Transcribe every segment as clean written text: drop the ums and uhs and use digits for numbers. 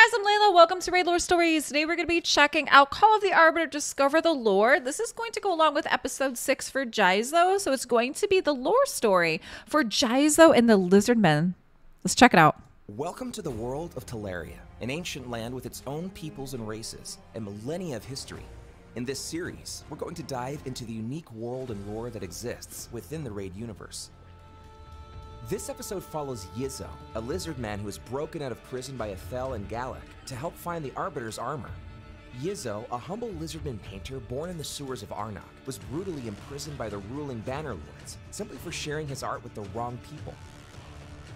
guys, I'm Layla. Welcome to raidlore Stories. Today we're going to be checking out Call of the Arbiter, Discover the Lore. This is going to go along with episode 6 for Jizoh. So it's going to be the lore story for Jizoh and the Lizardmen. Let's check it out. Welcome to the world of Teleria, an ancient land with its own peoples and races, and millennia of history. In this series, we're going to dive into the unique world and lore that exists within the Raid universe. This episode follows Jizoh, a lizard man who is broken out of prison by Ethel and Galak to help find the Arbiter's armor. Jizoh, a humble lizardman painter born in the sewers of Ark, was brutally imprisoned by the ruling Bannerlords simply for sharing his art with the wrong people.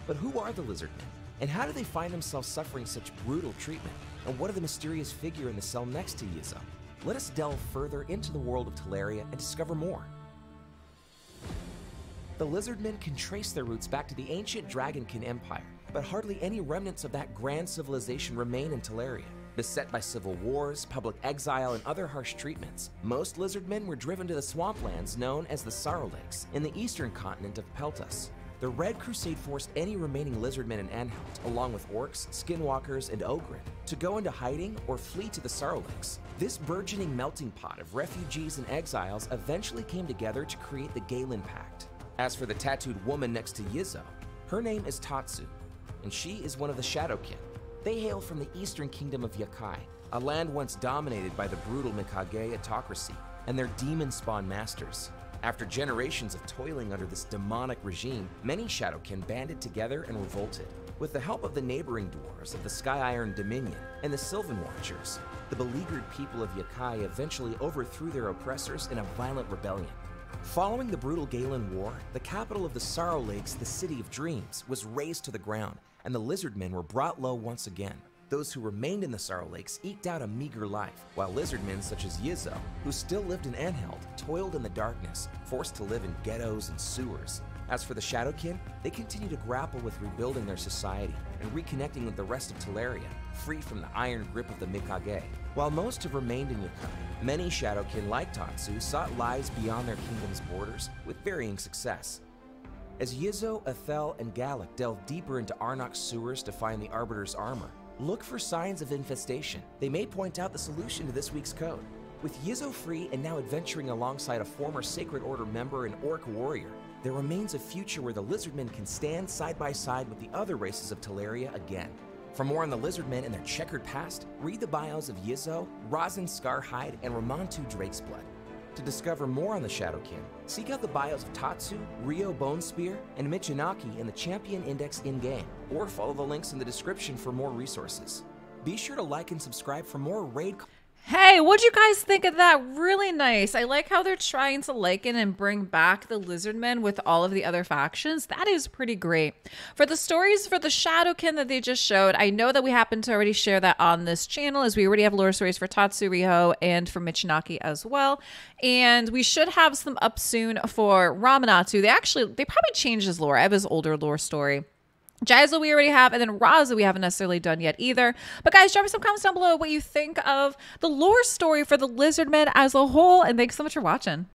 But who are the lizardmen, and how do they find themselves suffering such brutal treatment? And what are the mysterious figure in the cell next to Jizoh? Let us delve further into the world of Teleria and discover more. The Lizardmen can trace their roots back to the ancient Dragonkin Empire, but hardly any remnants of that grand civilization remain in Teleria. Beset by civil wars, public exile, and other harsh treatments, most Lizardmen were driven to the swamplands known as the Sorrow Lakes in the eastern continent of Peltas. The Red Crusade forced any remaining Lizardmen in Anhalt, along with orcs, skinwalkers, and ogren, to go into hiding or flee to the Sorrow Lakes. This burgeoning melting pot of refugees and exiles eventually came together to create the Galen Pact. As for the tattooed woman next to Jizoh, her name is Tatsu, and she is one of the Shadowkin. They hail from the eastern kingdom of Yakai, a land once dominated by the brutal Mikage autocracy and their demon-spawn masters. After generations of toiling under this demonic regime, many Shadowkin banded together and revolted. With the help of the neighboring dwarves of the Sky Iron Dominion and the Sylvan Watchers, the beleaguered people of Yakai eventually overthrew their oppressors in a violent rebellion. Following the brutal Galen War, the capital of the Sorrow Lakes, the City of Dreams, was razed to the ground, and the Lizardmen were brought low once again. Those who remained in the Sorrow Lakes eked out a meager life, while Lizardmen such as Jizoh, who still lived in Anhalt, toiled in the darkness, forced to live in ghettos and sewers. As for the Shadowkin, they continue to grapple with rebuilding their society and reconnecting with the rest of Teleria, free from the iron grip of the Mikage. While most have remained in Yakai, many Shadowkin like Tatsu sought lives beyond their kingdom's borders with varying success. As Jizoh, Ethel, and Galak delve deeper into Arnok's sewers to find the Arbiter's armor, look for signs of infestation. They may point out the solution to this week's code. With Jizoh free and now adventuring alongside a former Sacred Order member and Orc warrior, there remains a future where the Lizardmen can stand side by side with the other races of Teleria again. For more on the Lizardmen and their checkered past, read the bios of Jizoh, Razin Scarhide, and Ramantu Drakesblood. To discover more on the Shadowkin, seek out the bios of Tatsu, Ryo Bonespear, and Michinaki in the Champion Index in-game, or follow the links in the description for more resources. Be sure to like and subscribe for more raid. Hey, what'd you guys think of that? Really nice. I like how they're trying to liken and bring back the Lizardmen with all of the other factions. That is pretty great. For the stories for the Shadowkin that they just showed, I know that we happen to already share that on this channel, as we already have lore stories for Tatsu, Ryo, and for Michinaki as well. And we should have some up soon for Ramanatu. They probably changed his lore. I have his older lore story. Jizoh we already have, and then Raza we haven't necessarily done yet either. But guys, drop me some comments down below what you think of the lore story for the Lizardmen as a whole, and thanks so much for watching.